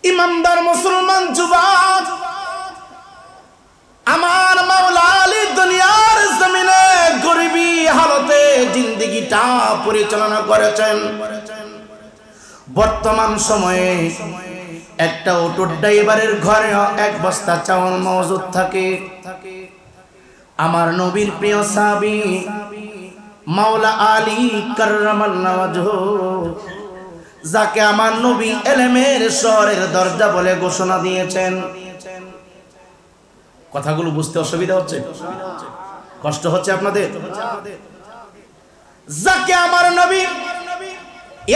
ইমানদার মুসলমান যুবক, আমার মাওলা আলী দুনিয়ার জমিনে গরিবী হালতে জিন্দেগিটা পরিচালনা করেছেন। বর্তমান সময়ে একটা অটো ড্রাইভারের ঘরে এক বস্তা চাউল মজুদ থাকে। আমার নবীর প্রিয় সাহাবী মাওলা আলী কাররামাল্লাহু ওয়াজহু, যাকে আমার নবী ইলমের শহরের দরজা বলে ঘোষণা দিয়েছেন। কথাগুলো বুঝতে অসুবিধা হচ্ছে? কষ্ট হচ্ছে আপনাদের? যাকে আমার নবী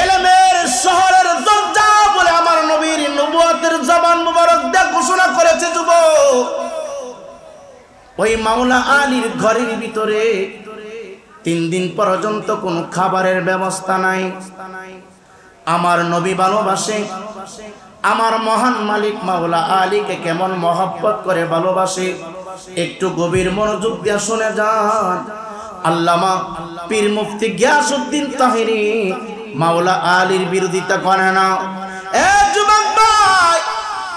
ইলমের শহরের দরজা বলে আমার নবীর নবুয়তের জবান মুবারক দিয়ে ঘোষণা করেছে যুবক, ওই মাওলা আলীর ঘরের ভিতরে 3 দিন পর্যন্ত কোনো খাবারের ব্যবস্থা নাই। আমার নবী ভালোবাসে, আমার মহান মালিক মাওলা আলীকে কেমন মহব্বত করে ভালোবাসে, একটু গভীর মনোযোগ দিয়ে শুনে যান। আল্লামা পীর মুফতি গিয়াসউদ্দিন তাহিরি মাওলা আলীর বিরোধিতা করে না। এ যুবক ভাই,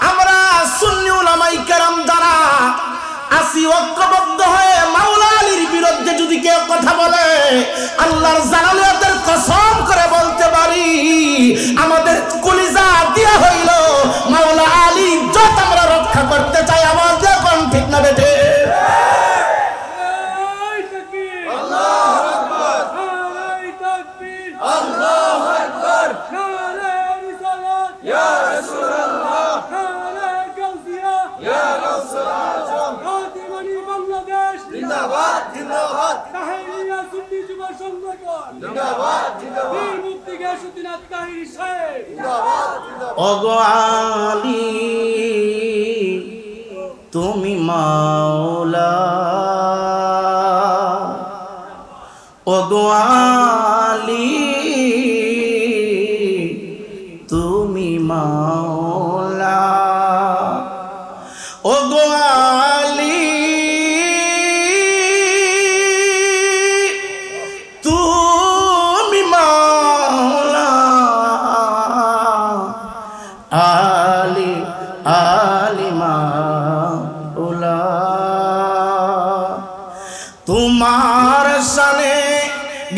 আমরা সুন্নি উলামায়ে কেরাম যারা আসি ঐক্যবদ্ধ হয়ে মাওলা আলীর বিরুদ্ধে যদি কেউ কথা বলে, আল্লাহর জালালিয়াতের কসম করে বলতে পারি, আমাদের কলিজা দিয়া হইল মাওলা আলী যত আমরা রক্ষা করতে চাই। আমাদের কোন ঠিক না বেঠে? ওগো আলী তুমি মাওলা, ওগো আলী তুমি মাওলা, ওগো আলী তুমি মাওলা, আলী আলী মাওলা। তোমার শানে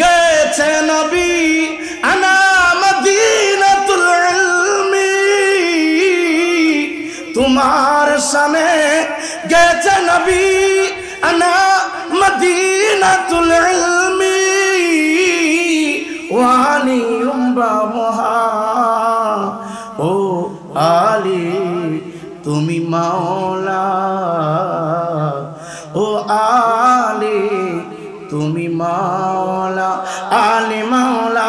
গেছে নবী আনা মদিনাতুল ইলমি, তোমার শানে গেছে নবী আনা মদিনাতুল ইলমি, ওয়ালি উম্বাহা ও আলী তুমি মাওলা, ও আলী তুমি মাওলা, আলী মাওলা,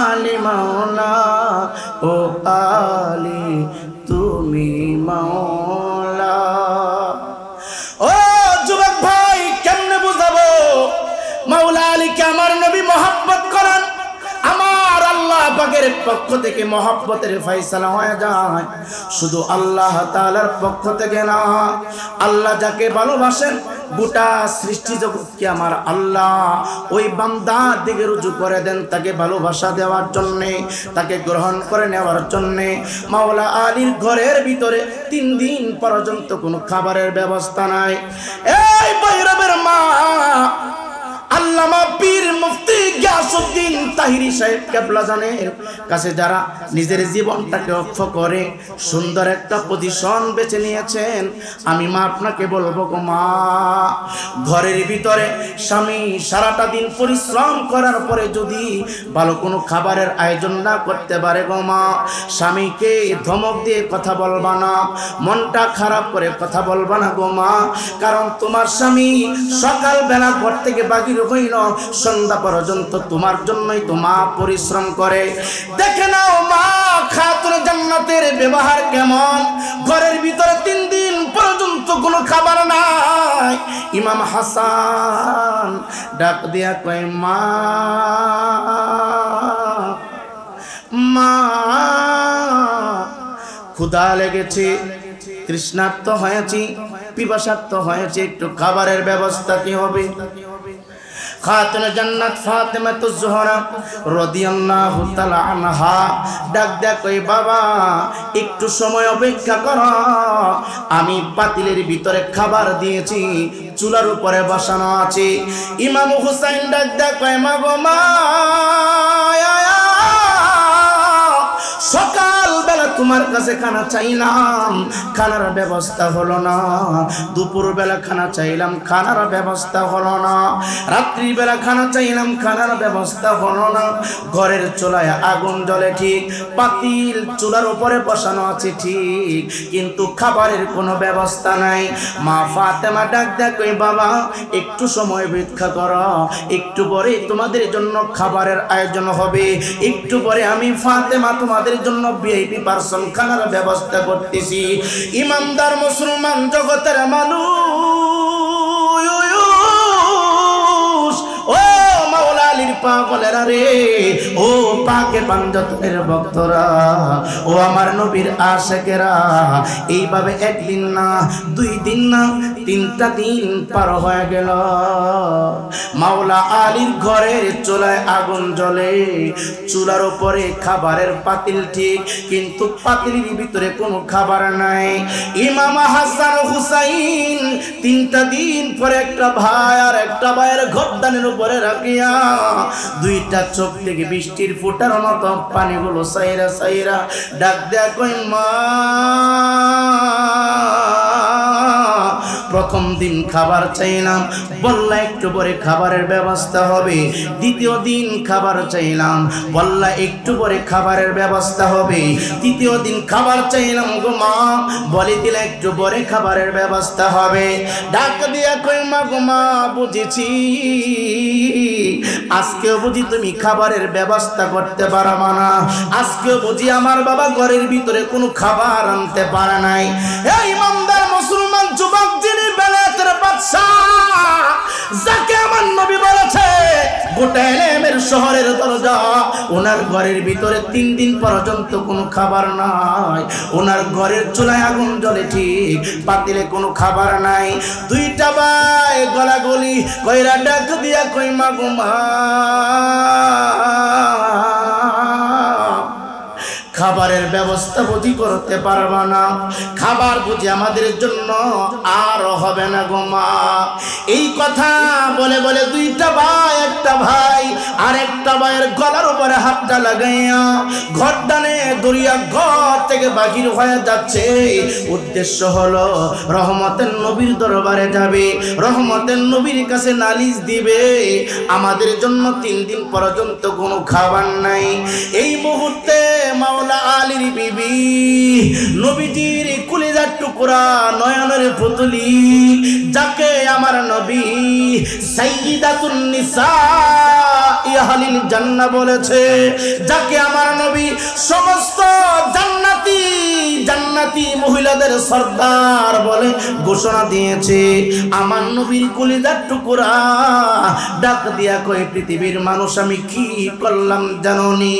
আলী মাওলা, ও আলী তুমি মাওলা। ও যুবক ভাই, কেমনে বুঝাবো মাওলা আলীকে আমার নবী মহব্বত করেন? আমার আল্লাহ পাকের পক্ষ থেকে মহব্বতের ফয়সালা হয়ে যায়, শুধু আল্লাহ তাআলার পক্ষ থেকে না। আল্লাহ যাকে ভালোবাসেন গোটা সৃষ্টি জগৎকে আমার আল্লাহ ওই বান্দার দিকে রুজু করে দেন, তাকে ভালোবাসা দেওয়ার জন্যে, তাকে গ্রহণ করে নেওয়ার জন্যে। মাওলা আলীর ঘরের ভিতরে 3 দিন পর্যন্ত কোনো খাবারের ব্যবস্থা নাই। এই ভৈরবের মা আল্লামা পীর মুফতি গিয়াসউদ্দিন তাহিরি সাহেব কেবলা জানের কাছে যারা নিজের জীবনটাকে অক্ষ করে সুন্দর একটা পজিশন বেছে নিয়েছেন, আমি মা আপনাকে বলবো গো মা, ঘরের ভিতরে স্বামী সারাটা দিন পরিশ্রম করার পরে যদি ভালো কোনো খাবারের আয়োজন না করতে পারে গো মা, স্বামীকে ধমক দিয়ে কথা বলবা না, মনটা খারাপ করে কথা বলবা না গো মা, কারণ তোমার স্বামী সকালবেলা ঘর থেকে বাগির হইল সন্ধ্যা পর্যন্ত তোমার জন্যই তো মা পরিশ্রম করে। দেখে নাও মা খাতুন জান্নাতের ব্যবহার কেমন, ঘরের ভিতরে 3 দিন পর্যন্ত কোনো খাবার নাই। ইমাম হাসান ডাক দিয়া কয় মা, মা ক্ষুধা লেগেছে, তৃষ্ণার্ত হয়েছি, পিপাসার্ত হয়েছে, একটু খাবারের ব্যবস্থা কি হবে? খাতুনে জান্নাত ফাতেমাতুজ জোহরা রাদিয়াল্লাহু তাআলা আনহা ডাক দেয়া কই বাবা একটু সময় অপেক্ষা করো, আমি পাতিলের ভিতরে খাবার দিয়েছি, চুলার উপরে বসানো আছে। ইমাম হুসাইন ডাক দেয়া কই মা গো মা, সকাল বেলা তোমার কাছে খানা চাইলাম, খানার ব্যবস্থা হলো না। দুপুর বেলা খানা চাইলাম, খানার ব্যবস্থা হলো না। রাত্রি বেলা খানা চাইলাম, খানার ব্যবস্থা হলো না। ঘরের চুলায় আগুন জ্বলে ঠিক, পাতিল চুলার উপরে বসানো আছে ঠিক, কিন্তু খাবারের কোনো ব্যবস্থা নাই। মা ফাতেমা ডাক দেয়া কই বাবা একটু সময় ভিক্ষা করো, একটু পরে তোমাদের জন্য খাবারের আয়োজন হবে, একটু পরে আমি ফাতেমা তোমাদের জন্য ভিআইপি পার্সন খানার ব্যবস্থা করতেছি। ইমানদার মুসলমান জগতের মানুষ, ও মাওলা আলীর পাগলেরা রে, ও পাকে পাঞ্জাতের ভক্তরা, ও আমার নবীর আশিকেরা, এইভাবে একদিন না, দুই দিন না, তিনটা দিন পার হয়ে গেল। মাওলা আলীর ঘরের চুলায় আগুন জ্বলে, চুলার উপরে খাবারের পাতিল ঠিক, কিন্তু পাতিলের ভিতরে কোনো খাবার নাই। ইমাম হাসান হুসাইন তিনটা দিন পরে একটা ভাই আর একটা ভাইয়ের গর্দানের উপরে রাখিয়া দুইটা চোখ থেকে বৃষ্টির ফোঁটার মতো পানিগুলো সাইরা সাইরা ডাক দেয়া কই মা, প্রথম দিন খাবার চাইলাম, বললা একটু পরে খাবারের ব্যবস্থা হবে। দ্বিতীয় দিন খাবার চাইলাম, বললা একটু পরে খাবারের ব্যবস্থা হবে। তৃতীয় দিন খাবার চাইলাম গো মা, বলে দিলে একটু পরে খাবারের ব্যবস্থা হবে। ডাক দিয়া কই মা গো মা, বুঝেছি আজকেও বুঝি তুমি খাবারের ব্যবস্থা করতে পারবা না, আজকেও বুঝি আমার বাবা ঘরের ভিতরে কোনো খাবার আনতে পারে নাই। এই ইমানদার মুসলমান যুবক, যিনি বেলায়েতের বাদশা, যাকে আমার নবী বলেছে গোটা এলেমের শহরের দরজা, ওনার ঘরের ভিতরে 3 দিন পর্যন্ত কোনো খাবার নাই, ওনার ঘরের চুলায় আগুন জ্বলে ঠিক, পাতিলে কোনো খাবার নাই। দুইটা ভাই গলাগলি কইরা ডাক দিয়া কই মা গো মা, খাবারের ব্যবস্থা বুঝি করতে পারবা না, খাবার বুঝি আমাদের জন্য আর হবে না গো মা। এই কথা বলে বলে দুইটা ভাই, একটা ভাই আর একটা ভাইয়ের গলার উপরে হাতটা লাগাইয়া ঘরদানে দরিয়া ঘর থেকে বাহির হয়ে যাচ্ছে। উদ্দেশ্য হলো রহমতের নবীর দরবারে যাবে, রহমতের নবীর কাছে নালিশ দিবে, আমাদের জন্য 3 দিন পর্যন্ত কোনো খাবার নাই। এই মুহূর্তে মাওলা আলীর বিবি, নবীজির কলিজার টুকরা, নয়নের পুতুলি, যাকে আমার নবী সাইয়্যিদাতুন নিসা আহলিল জান্নাহ বলেছে, যাকে আমার নবী সমস্ত জান্নাতি জান্নাতি মহিলাদের সর্দার বলে ঘোষণা দিয়েছে, আমার নবীর কলিজার টুকরা ডাক দিয়া কই পৃথিবীর মানুষ আমি কি করলাম জানোনি?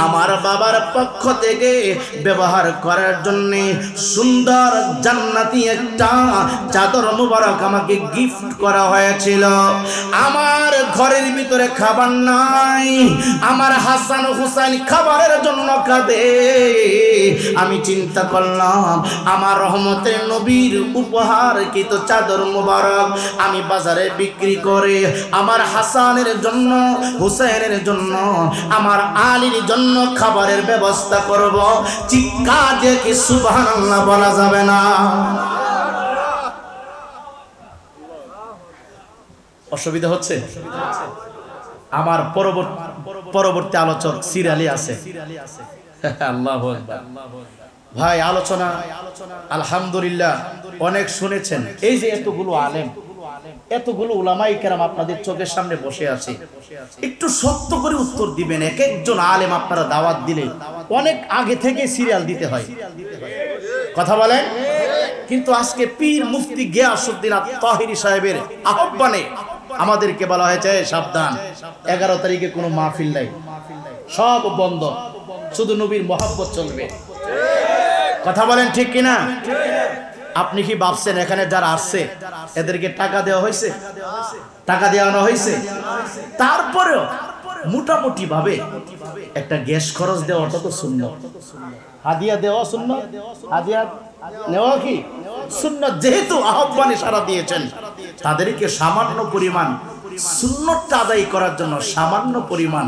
আমার বাবার পক্ষ থেকে ব্যবহার করার জন্য সুন্দর জান্নাতি একটা চাদর মুবারক আমাকে গিফট করা হয়েছিল। আমার ঘরের ভিতরে খাবার নাই, আমার হাসান হুসাইন খাবারের জন্য কাঁদে। আমি চিন্তা করলাম আমার রহমতের নবীর উপহার কৃত চাদর মুবারক আমি বাজারে বিক্রি করে আমার হাসানের জন্য, হুসাইনের জন্য, আমার আলীর জন্য খাবারের ব্যবস্থা করব। চিৎকার দিয়ে কি সুবহানাল্লাহ বলা যাবে না? অসুবিধা হচ্ছে? আমার পরবর্তী আলোচক সিরিয়ালি আছে। আল্লাহু আকবার। ভাই আলোচনা আলহামদুলিল্লাহ অনেক শুনেছেন। এই যে এতগুলো আলেম, এতগুলো উলামায়ে কেরাম আপনাদের চোখের সামনে বসে আছে, একটু সত্য করে উত্তর দিবেন। এক একজন আলেম আপনারা দাওয়াত দিলে অনেক আগে থেকে সিরিয়াল দিতে হয়, কথা বলেন। কিন্তু আজকে পীর মুফতি গিয়াসউদ্দিন আত-তাহিরি সাহেবের আহ্বানে আমাদেরকে বলা হয়েছে সাবধান, 11 তারিখে কোনো মাহফিল নাই, সব বন্ধ, শুধু নবীর মহব্বত চলবে। কথা বলেন ঠিক কিনা? আপনি কি ভাবছেন এখানে যারা আসছে এদেরকে টাকা দেওয়া হয়েছে? টাকা দেওয়ানো হয়েছে? তারপরেও মোটামুটি ভাবে একটা গ্যাস খরচ দেওয়াটা তো সুন্নাত। হাদিয়া দেওয়া সুন্নাত, হাদিয়া নেওয়া কি সুন্নাত। যেহেতু আহ্বানে সাড়া দিয়েছেন, তাদেরকে সামান্য পরিমাণ সুন্নতটা আদায় করার জন্য সামান্য পরিমাণ,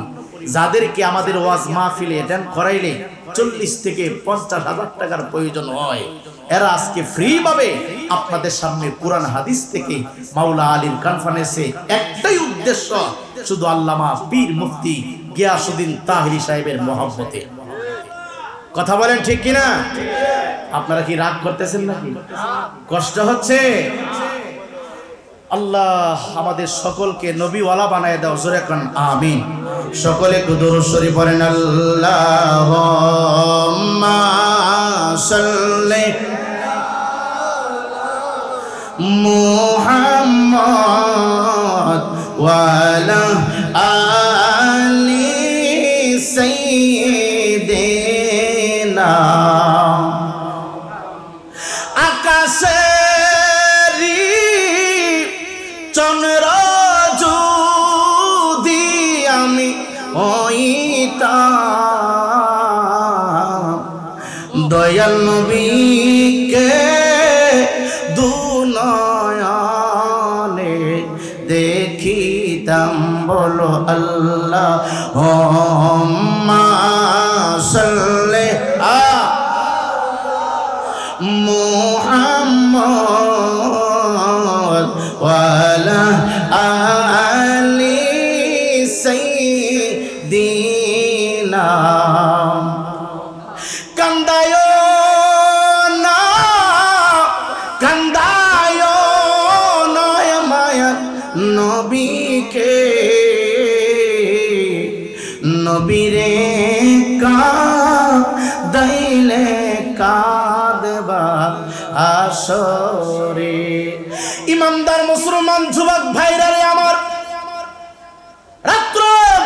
যাদেরকে আমাদের ওয়াজ মাহফিলে অ্যাটেন্ড করাইলে 40 থেকে 50,000 টাকার প্রয়োজন হয়, এরা আজকে ফ্রি ভাবে আপনাদের সামনে কোরআন হাদিস থেকে মাওলা আলীর কনফারেন্সে একটাই উদ্দেশ্য, শুধু আল্লামা পীর মুফতি গিয়াসউদ্দিন তাহেরি সাহেবের মহব্বতে। কথা বলেন ঠিক কিনা? আপনারা কি রাগ করতেছেন নাকি? কষ্ট হচ্ছে? আল্লাহ আমাদের সকলকে নবীওয়ালা বানায় দাও, জোরে কোন আমিন। সকলে দুরূদ শরীফ পড়েন। আল্লাহুম্মা সাল্লি মুহাম্মদ ওয়া আলা আলি সাইয়্যিদিনা। আকাশেরি চন্দ্র যদি আমি হইতাম, দয়াল নবীকে দুনয়নে দেখিতাম। বলো আল্লাহুম্মা সাল্লি মুহাম্মদ ওয়া আলা আলি সাইয়্যিদিনা। কান্দায়ো না, কান্দায়ো নয় মায়া নবীকে, নবীরে কাঁদাইলে কাঁদবা আসরে। ইমানদার মুসলমান যুবক ভাইরা রে আমার, রাত্র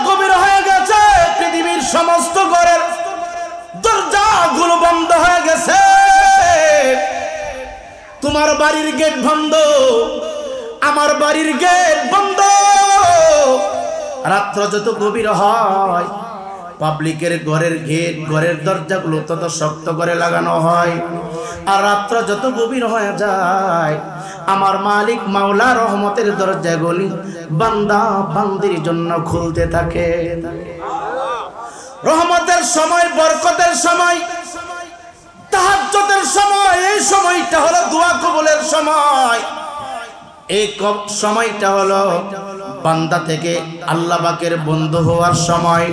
গভীর হয়ে গেছে, পৃথিবীর সমস্ত ঘরের দরজাগুলো বন্ধ হয়ে গেছে, তোমার বাড়ির গেট বন্ধ, আমার বাড়ির গেট বন্ধ। রাত্র যত গভীর হয়, পাবলিকের ঘরের গেট, ঘরের দরজাগুলো তত শক্ত করে লাগানো হয়। আর রাত্র যত গভীর হয়ে যায়, আমার মালিক মাওলা রহমতের দরজাগুলি বান্দা বান্দির জন্য খুলতে থাকে। রহমতের সময়, বরকতের সময়, তাহাজ্জুদের সময়, এই সময়টা হলো দোয়া কবুলের সময়। এই সময়টা হলো বান্দা থেকে আল্লাহ পাকের বন্ধু হওয়ার সময়।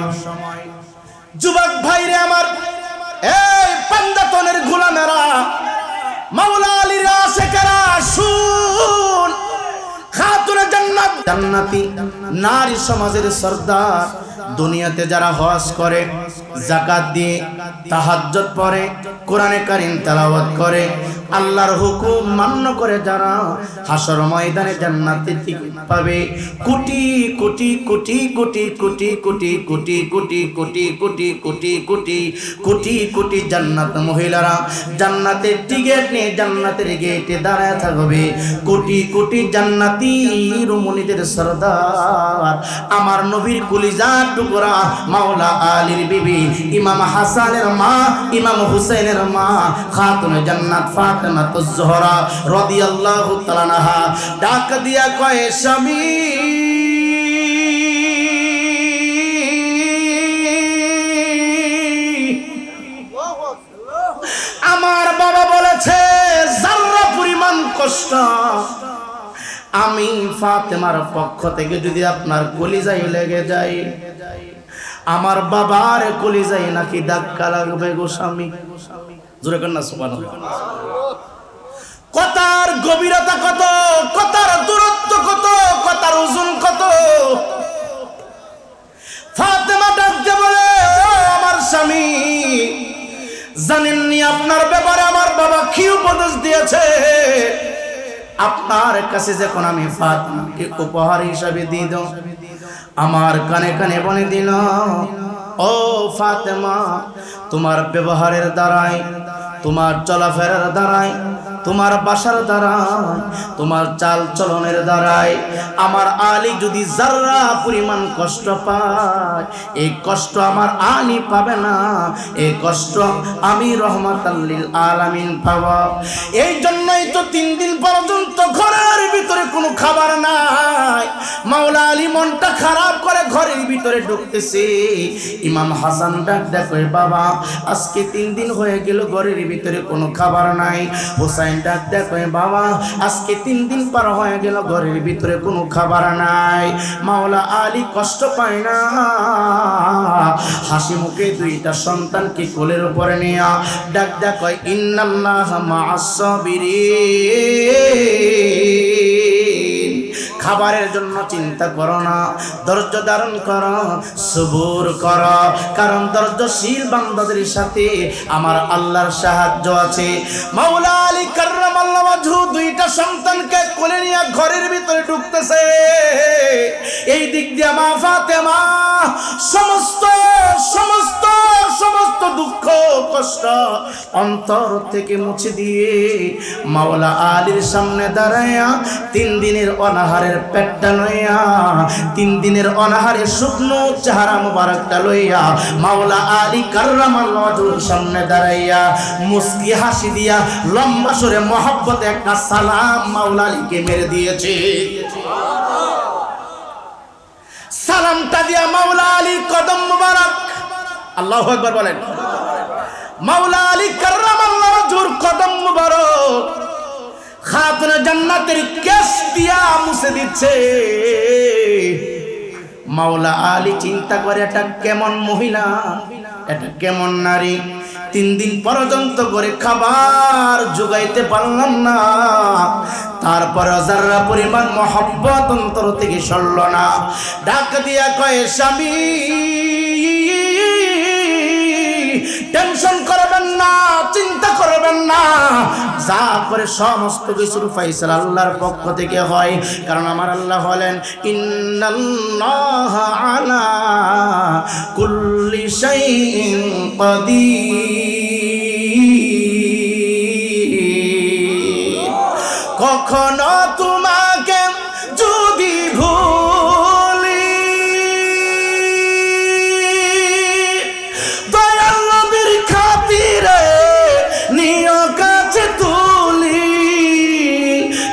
যুবক ভাইরে আমার, এই পান্দাতনের গোলামেরা, মাওলা আলীর আশিকেরা, শুন, খাতুনে জান্নাত, জান্নাতি নারী সমাজের সর্দার, দুনিয়াতে যারা হজ করে, যাকাত দিয়ে, তাহাজ্জুদ পড়ে, কোরআনে কারীম তেলাওয়াত করে, আল্লাহর হুকুম মান্য করে, যারা হাসর ময়দানে জান্নাতের টিকিট পাবে। কোটি কোটি কোটি কোটি কোটি কোটি কোটি কোটি কোটি কোটি কোটি কোটি কোটি কোটি জান্নাত মহিলারা জান্নাতের টিকিট নিয়ে জান্নাতের গেটে দাঁড়ায় থাকবে। কোটি কোটি জান্নাতি রমণীদের সরদার, আমার নবীর কলিজার টুকরা মাওলা আলীর বিবি, ইমাম হাসানের মা, ইমাম হুসাইনের মা, খাতুনে জান্নাত ফাতেমাতুজ জোহরা রাদিয়াল্লাহু তাআলা আনহা ডাক দিয়া কয়, স্বামী আমার বাবা বলেছে যারা পরিমাণ কষ্ট আমি ফাতেমার পক্ষ থেকে যদি আপনার কলিজায় লেগে যায়, আমার বাবার কলিজায় নাকি ধাক্কা লাগবে গো স্বামী। জোরে কর না সুবহানাল্লাহ। কথার গভীরতা কত, কথার দূরত্ব কত, কথার ওজন কত। ফাতেমা ডাকতে বলে, আমার স্বামী, জানেননি আপনার ব্যাপারে আমার বাবা কি উপদেশ দিয়েছে? আপনার কাছে যখন আমি ফাতেমাকে উপহার হিসাবে দিয়ে দাও, আমার কানে কানে বলে দিল, ও ফাতেমা, তোমার ব্যবহারের দ্বারাই, তোমার চলাফেরার দ্বারাই তোমার বাসার দ্বারায়, তোমার চাল চলনের দ্বারায় আমার আলী যদি যারা পরিমাণ কষ্ট পায়, এই কষ্ট আমার আলী পাবে না, এই কষ্ট আমি রহমাতাল লিল আলামিন পাব। এই জন্যই তো 3 দিন পর্যন্ত ঘরের ভিতরে কোনো খাবার নাই। মাওলা আলী মনটা খারাপ করে ঘরের ভিতরে ঢুকতেছে। ইমাম হাসান ডাক দেখো, বাবা আজকে 3 দিন হয়ে গেল ঘরের ভিতরে কোনো খাবার নাই। হোসাইন ডাক দেখো, বাবা আজকে 3 দিন পার হয়ে গেল ঘরের ভিতরে কোনো খাবার নাই। মাওলা আলী কষ্ট পায় না, হাসি মুখে 2টা সন্তানকে কোলের উপরে নিয়ে ডাক দেখো, ইন্নাল্লাহা মা'আস সাবিরিন। খাবারের জন্য চিন্তা করো না, ধৈর্য ধারণ করো, সবুর করো, কারণ ধৈর্যশীল বান্দাদের সাথে আমার আল্লাহর সাহায্য আছে। মাওলা আলী কাররামাল্লাহু ওয়াজহু 2টা সন্তানকে কোলে নিয়ে ঘরের ভিতরে ঢুকতেছে। এই দিক দিয়ে মা ফাতেমা সমস্ত সমস্ত সমস্ত দুঃখ কষ্ট অন্তর থেকে মুছে দিয়ে মাওলা আলীর সামনে দাঁড়ায়া 3 দিনের অনাহারের পেটটা লইয়া, 3 দিনের অনাহারের শুকনো চেহারা মুবারকটা লইয়া মাওলা আলী কাররামাল্লাহু ওয়াজহুর সামনে দাঁড়াইয়া মুস্কি হাসি দিয়া লম্বা সরে মহব্বতে একটা সালাম মাওলা আলীকে মেরে দিয়েছে। সালামটা দিয়া মাওলা আলীর কদম মুবারক, আল্লাহু আকবার বলেন, মাওলা আলী কাররামাল্লাহু ওয়াজহুর কদম মুবারক খাতুনে জান্নাতের কেশ দিয়া মুছে দিচ্ছে। মাওলা আলী চিন্তা করে, এটা কেমন মহিলা, এটা কেমন নারী, 3 দিন পর্যন্ত করে খাবার জোগাইতে পারলাম না, তারপরে যারা পরিমাণ মহব্বত অন্তর থেকে সরল না। ডাক দিয়া কয়ে, স্বামী টেনশন করবেন না, চিন্তা করবেন না, যা করে সমস্ত কিছুর ফয়সালা আল্লাহর পক্ষ থেকে হয়। কারণ আমার আল্লাহ বলেন, ইন্নাল্লাহা আলা কুল্লি শাইইন কাদির। কখনো তোমাকে যদি ভুলি, দয়াল নবীর খাতিরে নিয় কাছে তুলি,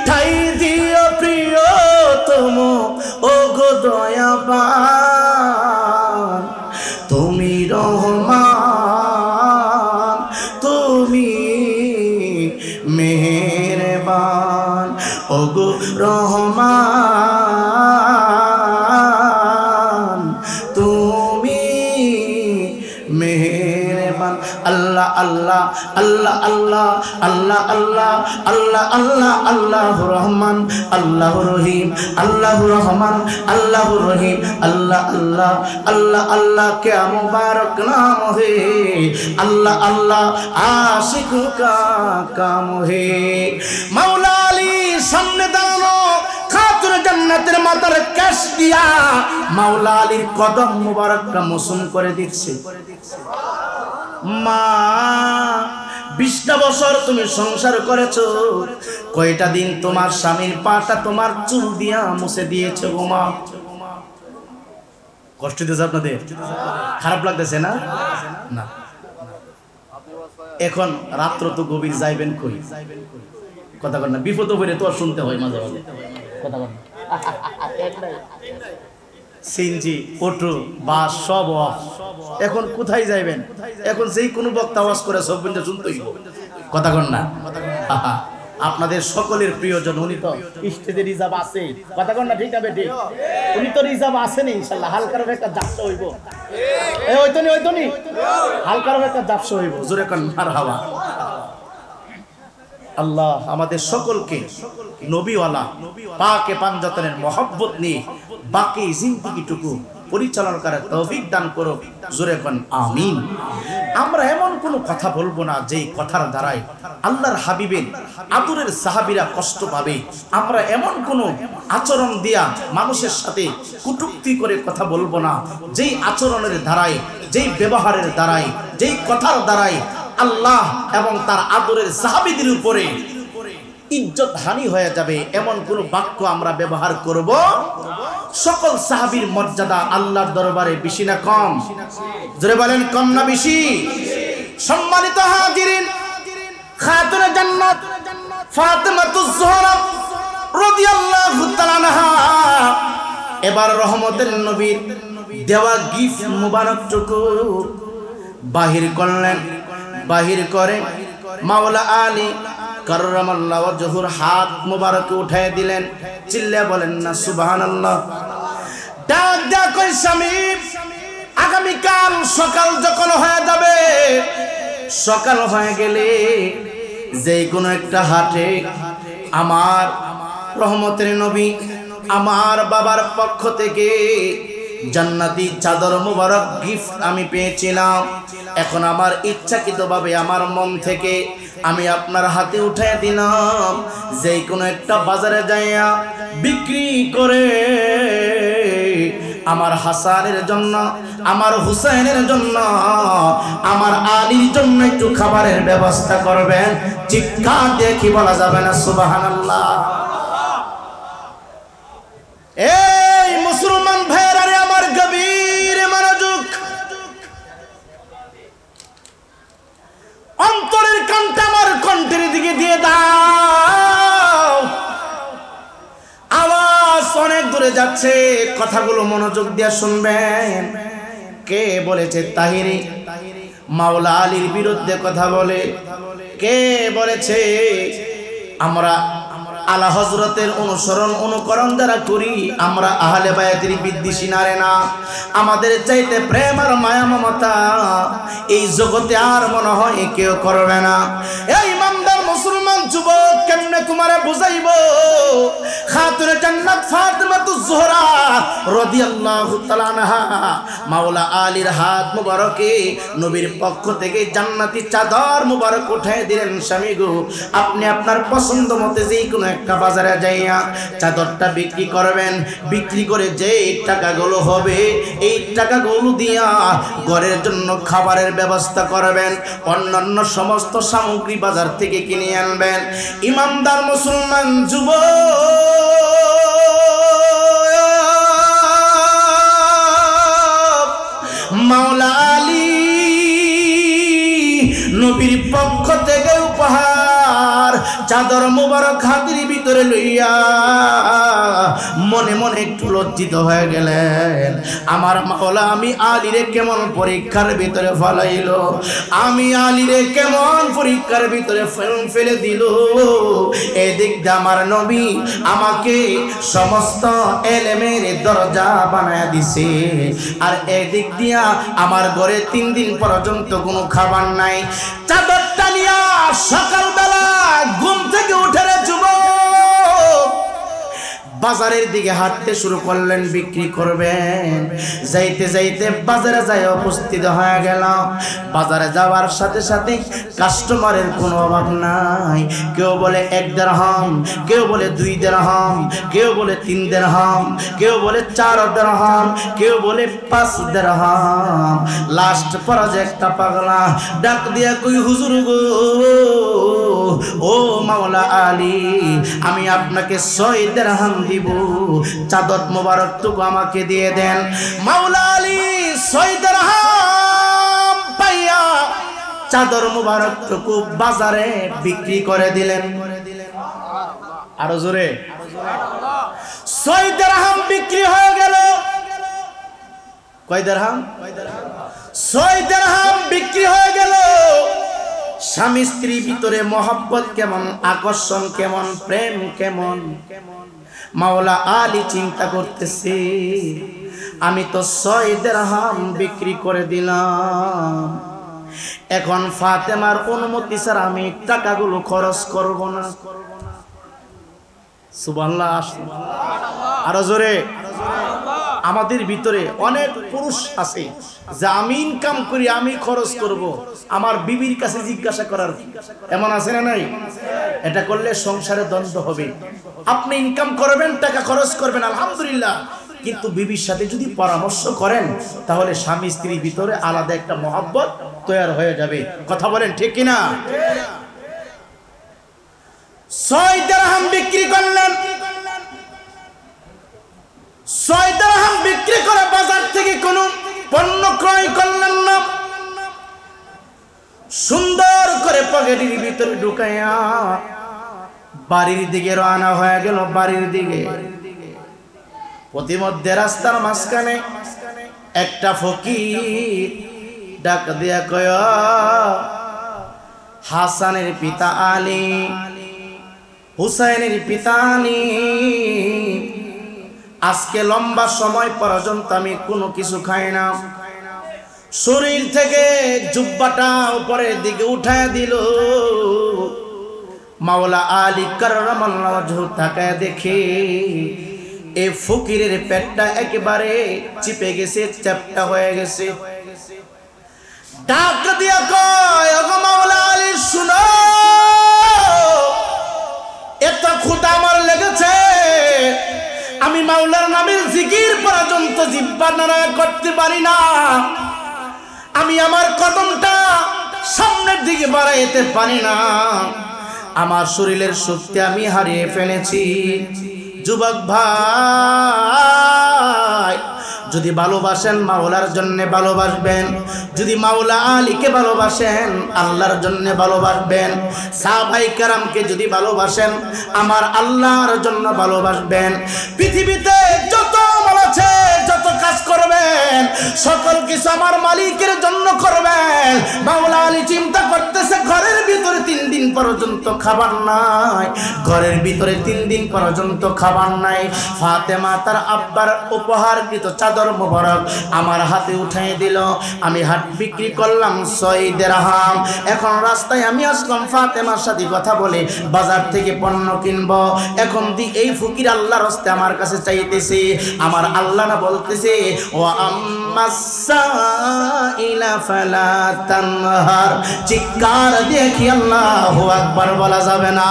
ঠাই দিও প্রিয়তম ও গো দয়াবান, তুমি রহমান, তুমি মেহেরবান, ও গো রহমান, তুমি মেহেরবান। আল্লাহ আল্লাহ আল্লাহ আল্লাহ আল্লাহ আল্লাহ আল্লাহ আল্লাহ আল্লাহু রহমান আল্লাহু রহিম আল্লাহু রহমান আল্লাহু রহিম আল্লাহ আল্লাহ আল্লাহ আল্লাহ क्या मुबारक नाम है अल्लाह अल्लाह आशिकों का काम है। मौला अली सामने दाঁড়ানো খাতুনে জান্নাতের মাথার কেশ দিয়া মাওলা আলীর কদম মুবারকটা মসুম করে দিচ্ছে। মা 20টা বছর তুমি সংসার করেছো, কয়টা দিন তোমার স্বামীর পাটা তোমার চুল দিয়া মুছে দিয়েছো গো মা। কষ্ট দিয়েছে আপনাদের? খারাপ লাগতেছে না? না। এখন রাত্র তো গভীর, যাইবেন কই? কথা বল না, বিপদ হইলে তো শুনতে হয় মাঝে মাঝে। কথা বল না, সিনজি অটো বাস সব অফ, এখন কোথায় যাইবেন? এখন যেই কোনো বক্তা আওয়াজ করে সব বন্ধু শুনতেই। কথা কন না, আপনাদের সকলের প্রিয়জন, উনি তো স্টেজে রিজার্ভ আছে। কথা কন না, ঠিক আছে ঠিক, উনি তো রিজার্ভ আছেন ইনশাআল্লাহ। হালকার একটা জাপসা হইব, এই ওইতনি হালকার একটা জাপসা হইব, জোরে কন মারহাবা। আল্লাহ আমাদের সকলকে নবীওয়ালা পাকে পাঞ্জাতনের মহব্বত নিয়ে বাকি জিন্দেগিটুকু পরিচালনা করার তৌফিক দান করো, জোরে কোন আমিন। আমরা এমন কোনো কথা বলবো না যেই কথার দ্বারাই আল্লাহর হাবিবের আদরের সাহাবীরা কষ্ট পাবে। আমরা এমন কোনো আচরণ দিয়া মানুষের সাথে কটূক্তি করে কথা বলবো না যেই আচরণের দ্বারাই, যেই ব্যবহারের দ্বারাই, যেই কথার দ্বারাই আল্লাহ এবং তার আদরের সাহাবীদের উপরে ইজ্জত হানি হয়ে যাবে এমন কোন বাক্য আমরা ব্যবহার করব। সকল সাহাবীর মর্যাদা আল্লাহর দরবারে বেশি না কম? জোরে বলেন, কম না বেশি? সম্মানিত হাজিরিন, খাতুনে জান্নাত ফাতেমাতুজ জোহরা রাদিয়াল্লাহু তাআলা আনহা এবার রহমতের নবীর দেওয়া গিফট মুবারকটুকু বাহির করলেন। বাহির করে মাওলা আলী কাররামাল্লাহু ওয়াজহুর হাত মুবারক উঠায় দিলেন। চিল্লা বলেন না সুবহানাল্লাহ। ডাক ডাক কই স্বামী, আগামীকাল সকাল যখন হয়ে যাবে, সকাল হয়ে গেলে যে কোনো একটা হাটে আমার রহমতের নবী আমার বাবার পক্ষ থেকে জান্নাতি চাদর মুবারক গিফট আমি পেয়েছিলাম। এখন আমার ইচ্ছাকৃতভাবে আমার মন থেকে আমি আপনার হাতে উঠাই দিলাম। যে কোনো একটা বাজারে যাইয়া বিক্রি করে আমার হাসানের জন্য, আমার হুসাইনের জন্য, আমার আলীর জন্য একটু খাবারের ব্যবস্থা করবেন। চিৎকার দিয়ে কি বলা যাবে না সুবহানাল্লাহ? এই মুসলমান ভাইয়েরা রে, আমার গভীর মনোযোগ, অন্তরের কানটা আমার কণ্ঠের দিকে দিয়ে দাও। আওয়াজ অনেক দূরে যাচ্ছে, কথাগুলো মনোযোগ দিয়ে শুনবেন। কে বলেছে তাহিরি মাওলা আলীর বিরুদ্ধে কথা বলে? কে বলেছে আমরা আলা হযরতের অনুসরণ অনুকরণ যারা করি আমরা আহলে বায়াতের বিদ্বেষী নারে না? আমাদের চাইতে প্রেম আর মায়া মমতা এই জগতে আর মনে হয় কেউ করবে না। এই ইমানদার মুসলমান যুবক, কেমনে তোমারে বুঝাইবো? খাতুনে জান্নাত ফাতেমাতুজ জোহরা রাদিয়াল্লাহু তাআলা আনহা মাওলা আলীর হাত মুবারকে নবীর পক্ষ থেকে জান্নাতি চাদর মুবারক উঠায় দিলেন। স্বামী গো, আপনি আপনার পছন্দ মতে যেই কোনো একটা বাজারে যাইয়া চাদরটা বিক্রি করবেন। বিক্রি করে যে টাকাগুলো হবে এই টাকাগুলো দিয়া ঘরের জন্য খাবারের ব্যবস্থা করবেন। অন্যান্য সমস্ত সামগ্রী বাজার থেকে কিনে আনবেন। ইমানদার মুসলমান যুবক, মাওলা আলী নবীর পক্ষ থেকে উপহার চাদর মুবারক হাতের ভিতরে লইয়া মনে মনে একটু লজ্জিত হয়ে গেলেন। আমার মাওলা আমি আলীরে কেমন পরীক্ষার ভিতরে ফেলাইল, আমি আলীরে কেমন পরীক্ষার ভিতরে ফেলে দিল। এদিক দিয়ে আমার নবী আমাকে সমস্ত এলেমের দরজা বানায় দিছে, আর এদিক দিয়া আমার ঘরে 3 দিন পর্যন্ত কোনো খাবার নাই। চাদরটা নিয়া সকালবেলা ঘুম থেকে উঠে রে যুবক বাজারের দিকে হাঁটতে শুরু করলেন, বিক্রি করবেন। যাইতে যাইতে বাজারে যাই উপস্থিত হয়ে গেল। বাজারে যাওয়ার সাথে সাথে কাস্টমারের কোনো অভাব নাই। কেউ বলে 1 দিরহাম, কেউ বলে 2 দিরহাম, কেউ বলে 3 দিরহাম, কেউ বলে 4 দিরহাম, কেউ বলে 5 দিরহাম। লাস্ট পর্যায়ে একটা পাগলা ডাক দিয়া কই, হুজুর গো, ও মাওলা আলী, আমি আপনাকে 6 দিরহাম দিব, চাদর মোবারক টুকু আমাকে দিয়ে দেন। মাওলা আলী 6 দিরহাম পাইয়া চাদর মোবারক টুকু বাজারে বিক্রি করে দিলেন। আরো জোরে, 6 দিরহাম বিক্রি হয়ে গেল। কয় দিরহাম? 6 দিরহাম বিক্রি হয়ে গেল। স্বামী স্ত্রীর ভিতরে মহব্বত কেমন, আকর্ষণ কেমন, প্রেম কেমন। মাওলা আলী চিন্তা করতেছে, আমি তো 6 দিরহাম বিক্রি করে দিলাম, এখন ফাতেমার অনুমতি ছাড়া আমি টাকাগুলো খরচ করব না। সুবহানাল্লাহ। আরো জোরে। আমাদের ভিতরে অনেক পুরুষ আছে যে আমি ইনকাম করি, আমি খরচ করব, আমার বিবির কাছে জিজ্ঞাসা করার, এমন আছে না নাই? এটা করলে সংসারে দ্বন্দ্ব হবে। আপনি ইনকাম করবেন, টাকা খরচ করবেন, আলহামদুলিল্লাহ, কিন্তু বিবির সাথে যদি পরামর্শ করেন তাহলে স্বামী স্ত্রীর ভিতরে আলাদা একটা মহব্বত তৈরি হয়ে যাবে। কথা বলেন ঠিক কিনা? 6 দিরহাম বিক্রি করলেন। 6 দিরহাম বিক্রি করে বাজার থেকে কোনো পণ্য ক্রয় করলেন না। সুন্দর করে পকেটের ভিতরে ঢুকাইয়া বাড়ির দিকে রওনা হয়ে গেল। বাড়ির দিকে প্রতিমধ্যে রাস্তার মাঝখানে একটা ফকির ডাক দিয়া কয়, হাসানের পিতা আলী, হুসাইনের পিতা আলী, আজকে লম্বা সময় পর্যন্ত আমি কোনো কিছু খাই না। শরীর থেকে জুব্বাটা উপরের দিকে উঠায় দিল। মাওলা আলী কাররামাল্লাহু ওয়াজহু তাকায় দেখে এই ফকিরের পেটটা একেবারে চিপে গেছে, চ্যাপটা হয়ে গেছে। ডাক দিয়া কয়, ওগো মাওলা আলী শুনো, এত ক্ষুধা আমার লেগেছে, আমি মাওলার নামের জিকির পর্যন্ত জিহ্বা নাড়া করতে পারি না, আমি আমার কদমটা সামনের দিকে বাড়াইতে পারি না, আমার শরীরের শক্তি আমি হারিয়ে ফেলেছি। যুবক ভাই, যদি ভালোবাসেন মাওলার জন্য ভালোবাসবেন, যদি মাওলা আলীকে ভালোবাসেন আল্লাহর জন্য ভালোবাসবেন, সাহাবায়ে কেরামকে যদি ভালোবাসেন আমার আল্লাহর জন্য ভালোবাসবেন। পৃথিবীতে যত আমল আছে, যত কাজ করবেন, সকল কিছু আমার মালিকের জন্য করবেন। মাওলা আলী চিন্তা করতেছে ঘরের ভিতরে 3 দিন পর্যন্ত খাবার নাই, ঘরের ভিতরে 3 দিন পর্যন্ত খাবার নাই। ফাতেমা তার আব্বার উপহারকৃত চাদর মোবারক আমার হাতে উঠাই দিল। আমি হাট বিক্রি করলাম 6 দিরহাম। এখন রাস্তায় আমি আসলাম ফাতেমার সাথে কথা বলে বাজার থেকে পণ্য কিনবো। এখন এই ফকির আল্লাহর রাস্তায় আমার কাছে চাইতেছে, আমার আল্লাহ না বলতেছে, ও আম্মাসাইলা ফালা তানহার, চিৎকার দেখি আল্লাহু আকবার বলা যাবে না।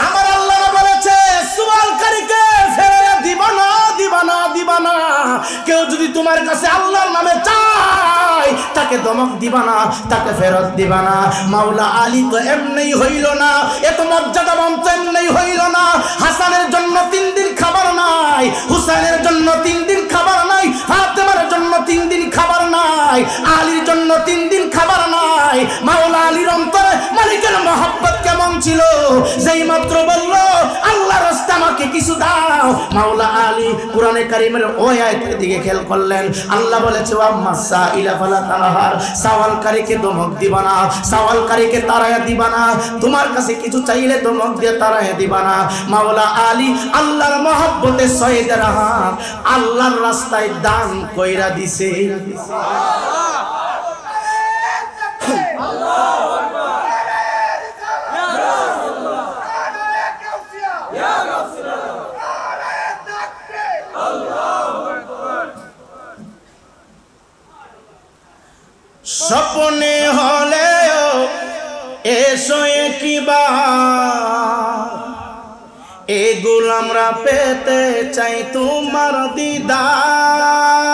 আমার আল্লাহ না বলেছে সুয়ালকারীকে ফেলে দিবা না, দিবা না, দিবা না। কেউ যদি তোমার কাছে আল্লাহর নামে চায় তাকে ধমক দিবা না, তাকে ফেরত দিবা না। মাওলা আলী তো এমনি হইল না, এত মর্যাদাবান তো এমনি হইল না। হাসানের জন্য 3 দিন খাবার নাই, হুসাইনের জন্য 3 দিন খাবার নাই, ফাতেমার জন্য 3 দিন খাবার নাই, আলীর জন্য 3 দিন খাবার নাই। মাওলা আলীর অন্তরে মালিকের মহব্বত কেমন ছিল, যেই মাত্র বলল আল্লাহর রাস্তায় আমাকে কিছু দাও, মাওলা আলী কোরআনে কারীমের ওই আয়াতের দিকে খেয়াল করলেন। আল্লাহ বলেছে, ওয়া মাসাইলা ফালা তানহার, সওয়ালকারীকে ধমক দিবা না, সওয়ালকারীকে তাড়ায়া দিবা না, তোমার কাছে কিছু চাইলে ধমক দিয়ে তাড়ায়া দিবা না। মাওলা আলী আল্লাহর মহব্বতে 6 দিরহাম আল্লাহর রাস্তায় দান কইরা দিছে। স্বপ্নে হলেও এসো একবার, এগুলো আমরা পেতে চাই তোমার দিদার,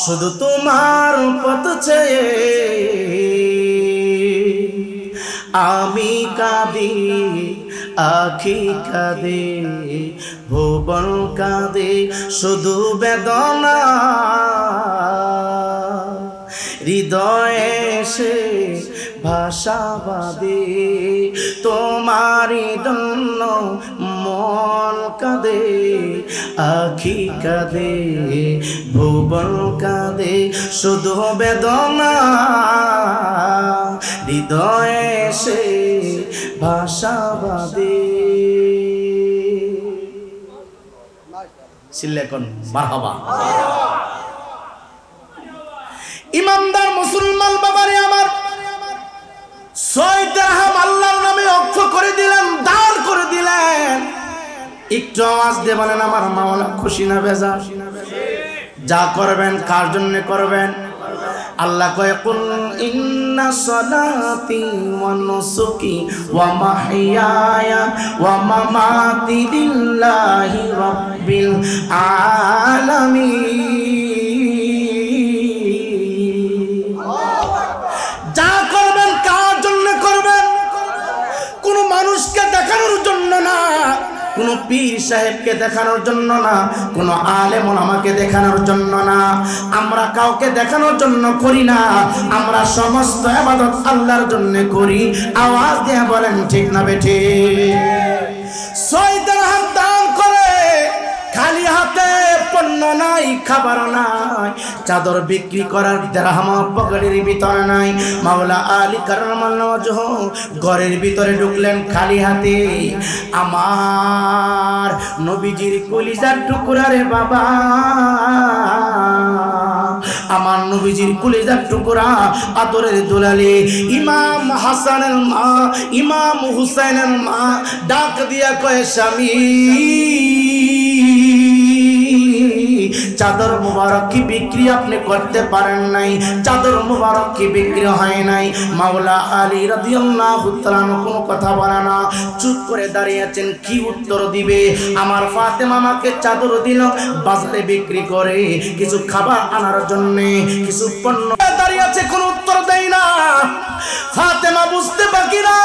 শুধু তোমার পথ চেয়ে আমি কাঁদি, আখি কাঁদে, ভুবন কাঁদে, শুধু বেদনা হৃদয়ে সে ভাষা বাদে, তোমারই জন্য মন কাঁদে, আখি কাঁদে, ভুবন কাঁদে, শুধু বেদনা হৃদয়ে সে ভাষা বাদে। সিলেকন মারহাবা। ইমানদার মুসলমান বাবারে আমার, 6 দিরহাম আল্লাহর নামে অক্ষ করে দিলেন, দান করে দিলেন। একটু আওয়াজ দিয়ে বলেন আমার মাওলা খুশি না বেজার? যা করবেন কার জন্য করবেন? আল্লাহ কয়, কুল ইন্না সলাতি ওয়া নুসুকি ওয়া মাহইয়ায়া ওয়া মামাতি লিল্লাহি রাব্বিল আলামিন। যা করবেন কার জন্য করবেন? কোনো পীর সাহেবকে দেখানোর জন্য না, কোনো আলেম ওলামাকে দেখানোর জন্য না, আমরা কাউকে দেখানোর জন্য করি না, আমরা সমস্ত ইবাদত আল্লাহর জন্য করি। আওয়াজ দিয়ে বলেন ঠিক না বেঠিক? 6 দিরহাম দান করে খালি হাতে পণ্য নাই, খাবার নাই, চাদর বিক্রি করার দিরহাম পকেটের ভিতরে নাই। মাওলা আলী কারামাল্লাহু ওয়াজহু ঘরের ভিতরে ঢুকলেন খালি হাতে। আমার নবীজির কলিজার টুকরা রে বাবা, আমার নবীজির কলিজার টুকরা, আদরের দুলালি ইমাম হাসানের মা, ইমাম হুসাইনের মা ডাক দিয়া কয়, স্বামী চাদর মুবারক কি বিক্রি আপনি করতে পারেন নাই? চাদর মুবারক কি বিক্রি হয় নাই? মাওলা আলী রাদিয়াল্লাহু তাআলা কোনো কথা বলে না, চুপ করে দাঁড়িয়ে আছেন। কি উত্তর দিবে? আমার ফাতেমা আমাকে চাদর দিল বাজারে বিক্রি করে কিছু খাবার আনার জন্য, কিছু পণ্য দাঁড়িয়ে আছে, কোনো উত্তর দেয় না। ফাতেমা বুঝতে বাকি না,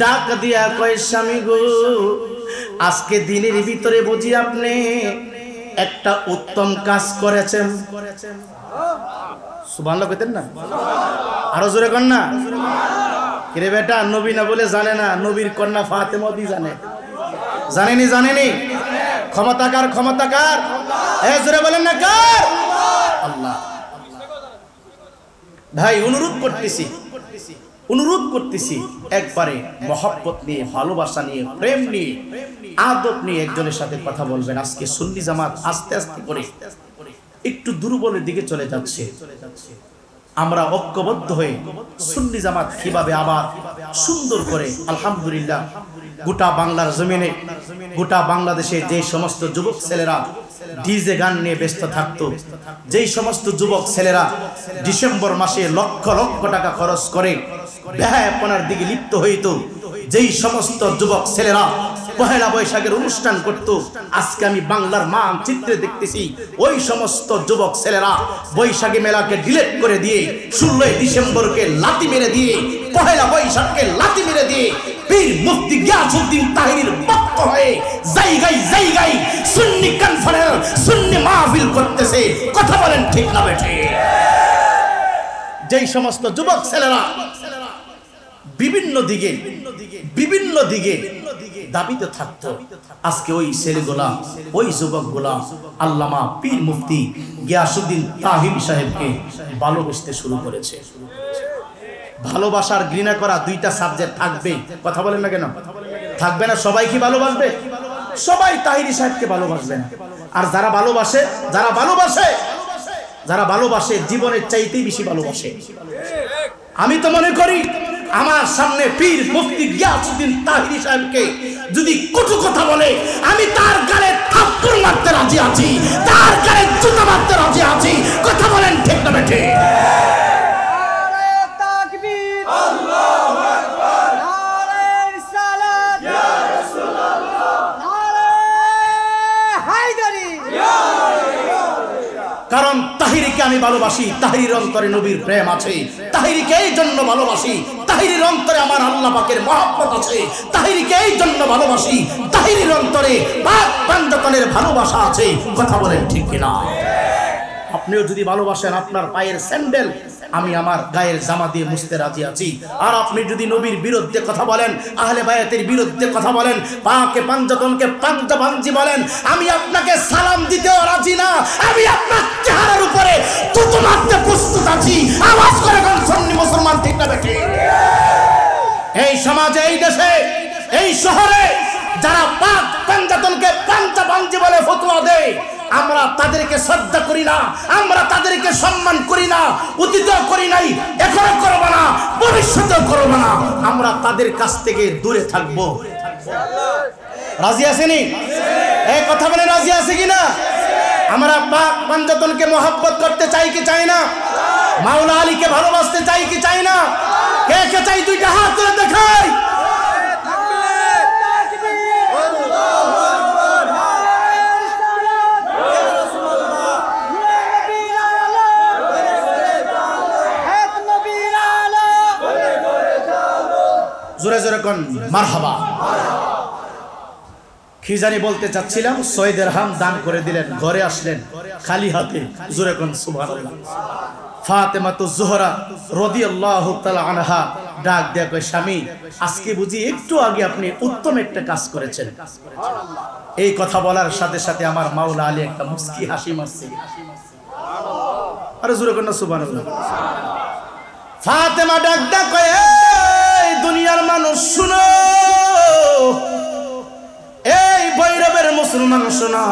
ডাক দিয়া কয়, স্বামী গো, আজকে দিনের ভিতরে বুঝি আপনি একটা উত্তম কাজ করেছেন। সুবহানাল্লাহ কইতেন না? আরো জোরে কর না। কিরে বেটা, নবী না বলে জানে না, নবীর কন্যা ফাতেমা দি জানে। জানেনি? জানেনি? ক্ষমতাকার, ক্ষমতাকার, জোরে বলেন না কার? আল্লাহ। ভাই অনুরোধ করতেছি একবারে মহব্বত নিয়ে, ভালোবাসা নিয়ে, প্রেম নিয়ে, আদব নিয়ে একজনের সাথে কথা বলবেন। আজকে সুন্নি জামাত আস্তে আস্তে করে একটু দুর্বলের দিকে চলে যাচ্ছে। আমরা ঐক্যবদ্ধ হয়ে সুন্নি জামাত কিভাবে আবার সুন্দর করে, আলহামদুলিল্লাহ, গোটা বাংলার জমিনে, গোটা বাংলাদেশে যে সমস্ত যুবক ছেলেরা ডিজে গান নিয়ে ব্যস্ত থাকতো, যেই সমস্ত যুবক ছেলেরা ডিসেম্বর মাসে লক্ষ লক্ষ টাকা খরচ করে বেহায়াপনার দিকে লিপ্ত হইতো, যেই সমস্ত যুবক ছেলেরা পহেলা বৈশাখের অনুষ্ঠান করত, আজকে আমি বাংলার মানচিত্রে দেখতেছি ওই সমস্ত যুবক ছেলেরা বৈশাখী মেলাকে ডিলেট করে দিয়ে, 16 ডিসেম্বরকে লাথি মেরে দিয়ে, পহেলা বৈশাখকে লাথি মেরে দিয়ে পীর মুফতি গিয়াসউদ্দিন তাহিরির পক্ষ হয়ে জায়গায় জায়গায় সুন্নি কনফারেন্স, সুন্নি মাহফিল করতেছে। কথা বলেন ঠিক না বেঠিক? যেই সমস্ত যুবক ছেলেরা বিভিন্ন দিকে দাবিতে থাকতো, আজকে ওই ছেলেগুলা, ওই যুবকগুলা আল্লামা পীর মুফতি গিয়াসউদ্দিন তাহিরি সাহেবকে ভালোবাসতে শুরু করেছে। ভালোবাসার ঘৃণা করা দুইটা সাবজেক্ট থাকবে। কথা বলেন না কেন? থাকবে না? সবাই কি ভালোবাসবে? সবাই তাহিরি সাহেবকে ভালোবাসবে না। আর যারা ভালোবাসে জীবনের চাইতেই বেশি ভালোবাসে। আমি তো মনে করি আমার সামনে পীর মুফতি গিয়াসউদ্দিন তাহিরি সাহেবকে যদি কটু কথা বলে, আমি তার গালে থাপ্পড় মারতে রাজি আছি, তার গালে জুতা মারতে রাজি আছি। কথা বলেন ঠিক না বেঠিক? কারণ তাহিরিকে আমি ভালোবাসি, তাহিরির অন্তরে নবীর প্রেম আছে, তাহিরিকে এই জন্য ভালোবাসি, তাহিরির অন্তরে আমার আল্লাহ পাকের মহব্বত আছে, তাহিরিকে এই জন্য ভালোবাসি, তাহিরির অন্তরে পাক পাঞ্জাতনের ভালোবাসা আছে। কথা বলেন ঠিক কিনা? আপনিও যদি ভালোবাসেন, আপনার পায়ের স্যান্ডেল আমি আমার গায়ের জামা দিয়ে মুছতে রাজি আছি। আর আপনি যদি নবীর বিরুদ্ধে কথা বলেন, আহলে বায়াতের বিরুদ্ধে কথা বলেন, পাকে পাঞ্জাতনকে পাঞ্জাবাঞ্জি বলেন, আমি আপনাকে সালাম দিতেও রাজি না, আমি আপনার চেহারার উপরে থুতু মারতে প্রস্তুত আছি। আওয়াজ করে কোন সুন্নি মুসলমান ঠিক না বেঠিক? এই সমাজে, এই দেশে, এই শহরে যারা পাক পাঞ্জাতনকে পাঞ্জাবাঞ্জি বলে ফতোয়া দেয়, আমরা তাদেরকে শ্রদ্ধা করি না, আমরা তাদেরকে সম্মান করি না, অতীতেও করি নাই, এখনো করব না, ভবিষ্যতেও করব না। আমরা তাদের কাছ থেকে দূরে থাকব। রাজি আছেনি? এই কথা বলে রাজি আছে কিনা? আমরা পাক পাঞ্জাতনকে মহব্বত করতে চাই কি চাই না? মাওলা আলীকে ভালোবাসতে চাই কি চাই না? কে কে চাই? দুইটা হাত তুলে দেখাই। জোরে জোরে কোন মারহাবা। কি জানি বলতে চাচ্ছিলাম, 6 দিরহাম দান করে দিলেন, ঘরে আসলেন খালি হাতে। জোরে কোন সুবহানাল্লাহ। ফাতেমাতুজ জোহরা রাদিয়াল্লাহু তাআলা আনহা ডাক দেয়া কয়, স্বামী আজকে বুঝি একটু আগে আপনি উত্তম একটা কাজ করেছেন। এই কথা বলার সাথে সাথে আমার মাওলা আলী একটা মুস্কি হাসি মারছে। আরে জোরে কোন সুবহানাল্লাহ। ফাতেমা ডাক দেয়া কয়, এই দুনিয়ার মানুষ শুনো, এই ভৈরবের মুসলমান শোনো,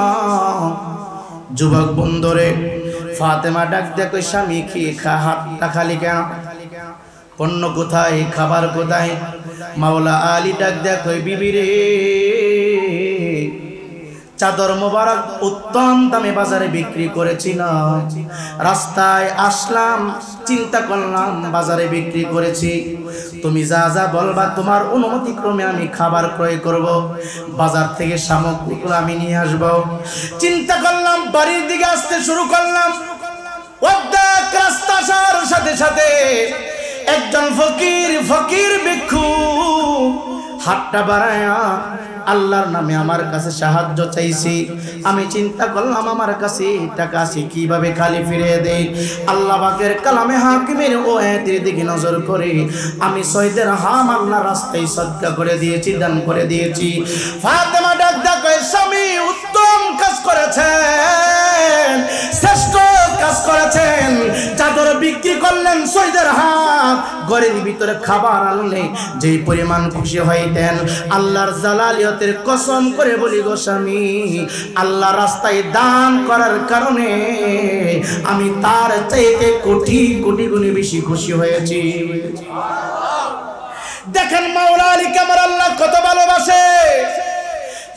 যুবক বন্ধুরে। ফাতেমা ডাক দেয়া কই, স্বামী কি হাতটা খালি কেন? পণ্য কোথায়, খাবার কোথায়? মাওলা আলী ডাক দেয়া কই, বিবি রে, চাদর মোবারক উত্তম দামে বাজারে বিক্রি করেছি না, রাস্তায় আসলাম চিন্তা করলাম বাজারে বিক্রি করেছি, তুমি যা যা বলবা তোমার অনুমতি ক্রমে আমি খাবার ক্রয় করব, বাজার থেকে সামগ্রী আমি নিয়ে আসব। চিন্তা করলাম, বাড়ির দিকে আসতে শুরু করলাম। অর্ধেক রাস্তা আসার সাথে সাথে একজন ফকির ভিক্ষু হাতটা বাড়ায়া আল্লাহর নামে আমার কাছে সাহায্য চাইছি। আমি চিন্তা করলাম আমার কাছে টাকা আছে, কিভাবে খালি ফিরিয়ে দেই। আল্লাহ পাকের কালামে হাকিমের ও আয়াতের দিকে নজর করে আমি 6 দিরহাম আল্লাহর রাস্তায় সদকা করে দিয়েছি, দান করে দিয়েছি। ফাতেমা ডাক দেয়া কয়, স্বামী উত্তম কাজ করেছেন, শ্রেষ্ঠ কাজ করেছেন। চাদর বিক্রি করলেন 6 দিরহাম, ঘরের ভিতরে খাবার আনলে যেই পরিমাণ খুশি হইতেন, আল্লাহর জালালিয়তের কসম করে বলি গো স্বামী, আল্লাহ রাস্তায় দান করার কারণে আমি তার চাইতে কোটি কোটি গুণে বেশি খুশি হয়েছি। দেখেন মাওলা আলীকে আমার আল্লাহ কত ভালোবাসে।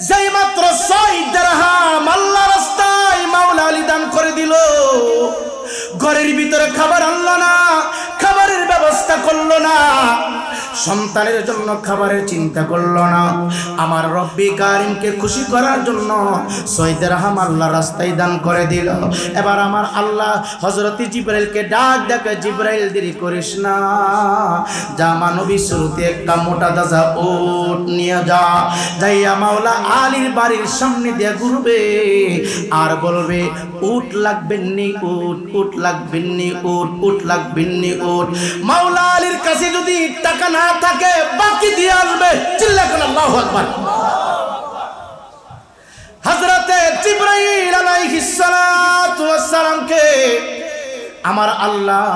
যেই মাত্র 6 দিরহাম আল্লাহ রাস্তায় মাওলা আলী দান করে দিল, ঘরের ভিতরে খাবার আনলো না, খাবারের ব্যবস্থা করলো না, সন্তানের জন্য খাবারের চিন্তা করলো না, আমার রব্বি কারিমকে খুশি করার জন্য 6 দিরহাম আল্লাহ রাস্তায় দান করে দিল। এবার আমার আল্লাহ হযরত জিবরাইলকে ডাক ডাকে, জিবরাইল দেরি করিস না, যা মানবী শুরুতে একটা মোটা তাজা উট নিয়ে যা, যাইয়া মাওলা আলীর বাড়ির সামনে দিয়ে ঘুরবে আর বলবে, উট লাগবেননি উট, উট লাগবেননি উট, উট লাগবেননি উট। মাওলা আলীর কাছে যদি টাকা না থাকে বাকি দিয়ে আসবে। চিল্লাকেন আল্লাহু আকবার। হযরতে জিবরাইল আলাইহিস সালাতু ওয়াস সালামকে আমার আল্লাহ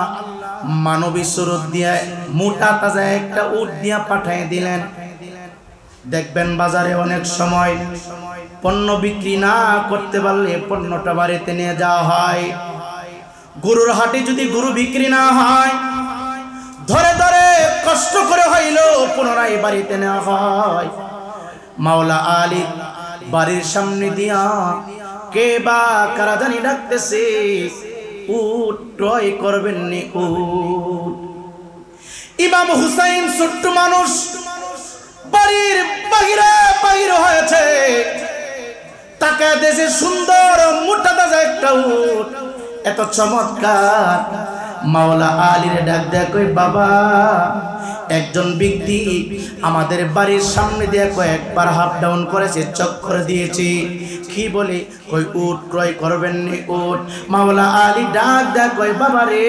মানবী সুরত দিয়ে মোটা তাজা একটা উট দিয়া পাঠিয়ে দিলেন। দেখবেন বাজারে অনেক সময় পণ্য বিক্রি না করতে পারলে পণ্যটা বাড়িতে নিয়ে যাওয়া হয়। গরুর হাটে যদি গরু বিক্রি না হয়, ধরে ধরে কষ্ট করে হইলো পুনরায় বাড়িতে নেওয়া হয়। মাওলা আলী বাড়ির সামনে দিয়া কে বা কারা জানি ডাকতেছে, উট ক্রয় করবেননি উট। ইমাম হুসাইন ছোট্ট মানুষ, বাড়ির বাহিরে হয়েছে, তাকে দেশে সুন্দর মোটা তাজা একটা উট, এত চমৎকার। মাওলা আলীর ডাক দেয়া কই, বাবা একজন ব্যক্তি আমাদের বাড়ির সামনে দিয়ে কয়েকবার হাফ ডাউন করেছে, চক্কর দিয়েছে। কি বলে? কই উট ক্রয় করবেন নি উট। মাওলা আলী ডাক দেয়া কই, বাবা রে,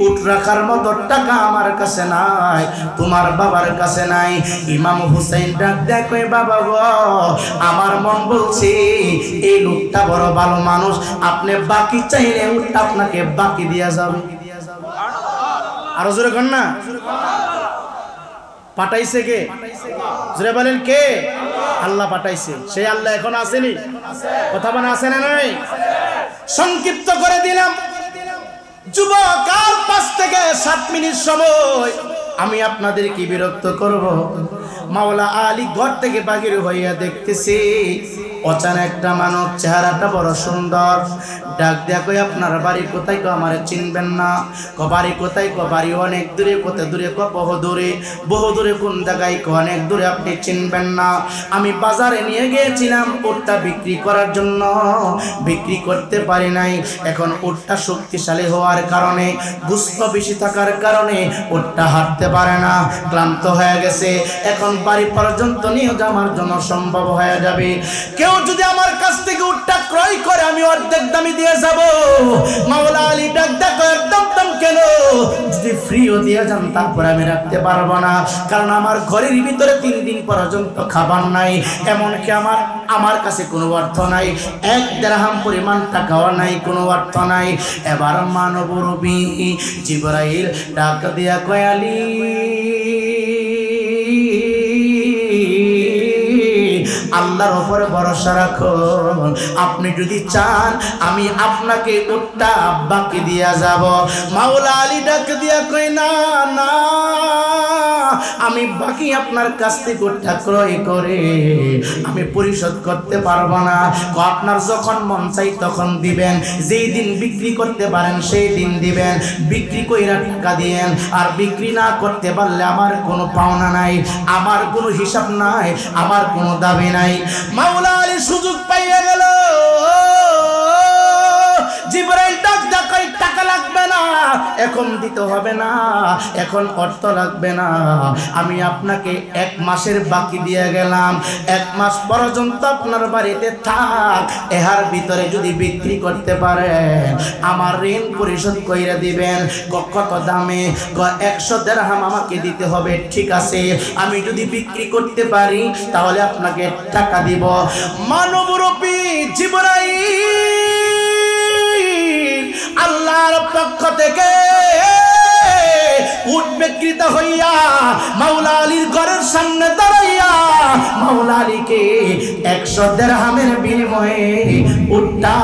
উট রাখার মতো টাকা আমার কাছে নাই, তোমার বাবার কাছে নাই। ইমাম হুসাইন ডাক দেয়া কই, বাবা গো, আমার মন বলছে এই লোকটা বড় ভালো মানুষ, আপনি বাকি চাইলে উটটা আপনাকে বাকি দিয়া যাবে। আরো জোরে কর না। পাঠাইছে কে? জোরে বলেন কে? আল্লাহ পাঠাইছে। সেই আল্লাহ এখন আসেনি? কথা বলে আসে না নাই? সংক্ষিপ্ত করে দিলাম। যুবক আর 5 থেকে 7 মিনিট সময় আমি আপনাদের কি বিরক্ত করব। মাওলা আলী ঘর থেকে বাহির হইয়া দেখতেছে অচানা একটা মানুষ, চেহারাটা বড় সুন্দর, ডাক দিয়া কই আপনার বাড়ি কোথায়? কো আমারে চিনবেন না। ক বাড়ি কোথায়? ক বাড়ি অনেক দূরে। কত দূরে? ক বহু দূরে। বহু দূরে কোন জায়গায়? ক অনেক দূরে, আপনি চিনবেন না। আমি বাজারে নিয়ে গিয়েছিলাম উটটা বিক্রি করার জন্য, বিক্রি করতে পারি নাই। এখন উটটা শক্তিশালী হওয়ার কারণে, গোশত বেশি থাকার কারণে উটটা হাঁটতে পারে না, ক্লান্ত হয়ে গেছে। এখন বাড়ি পর্যন্ত নিয়ে যাওয়ার জন্য সম্ভব হয়ে যাবে। কেউ যদি আমার কাছ থেকে উটটা ক্রয় করে, আমি অর্ধেক দামে দিয়ে যাব। মাওলা আলী ডাক দেখো, একদম দাম কেন? যদি ফ্রিও দিয়ে যান তারপর আমি রাখতে পারবো না, কারণ আমার ঘরের ভিতরে 3 দিন পর্যন্ত খাবার নাই, এমনকি আমার কাছে কোনো অর্থ নাই, 1 দিরহাম পরিমাণ টাকাও নাই, কোনো অর্থ নাই। এবার মানব রূপী জিবরাইল ডাক দিয়া কয়, আলী আল্লাহর উপরে ভরসা রাখুন, আপনি যদি চান আমি আপনাকে উটটা বাকি দিয়া যাব। মাওলা আলী ডাক দিয়া কই, না না, আমি বাকি আপনার কাছ থেকে উটটা ক্রয় করে আমি পরিশোধ করতে পারবো না। আপনার যখন মন চাই তখন দিবেন, যেই দিন বিক্রি করতে পারেন সেই দিন দিবেন, বিক্রি কইরা টাকা দিয়েন। আর বিক্রি না করতে পারলে আমার কোনো পাওনা নাই, আমার কোনো হিসাব নাই, আমার কোনো দাবি নাই। মাওলা আলী সুযোগ পাইয়া গেল। জিবরাইল ডাক দেখাই, টাকা লাগবে না, এখন দিতে হবে না, এখন অর্থ লাগবে না, আমি আপনাকে 1 মাসের বাকি দিয়ে গেলাম। 1 মাস পর্যন্ত আপনার বাড়িতে থাক, এহার ভিতরে যদি বিক্রি করতে পারেন আমার ঋণ পরিশোধ কইরা দিবেন। কত দামে? 100 দিরহাম আমাকে দিতে হবে। ঠিক আছে, আমি যদি বিক্রি করতে পারি তাহলে আপনাকে টাকা দিব। মানবরূপী জিবরাইল আল্লাহর পক্ষ থেকে উট বিক্রিত হইয়া মাওলা আলীর ঘরের সামনে দাঁড়াইয়া মাওলা আলীকে 100 দিরহামের বিনিময়ে উটটা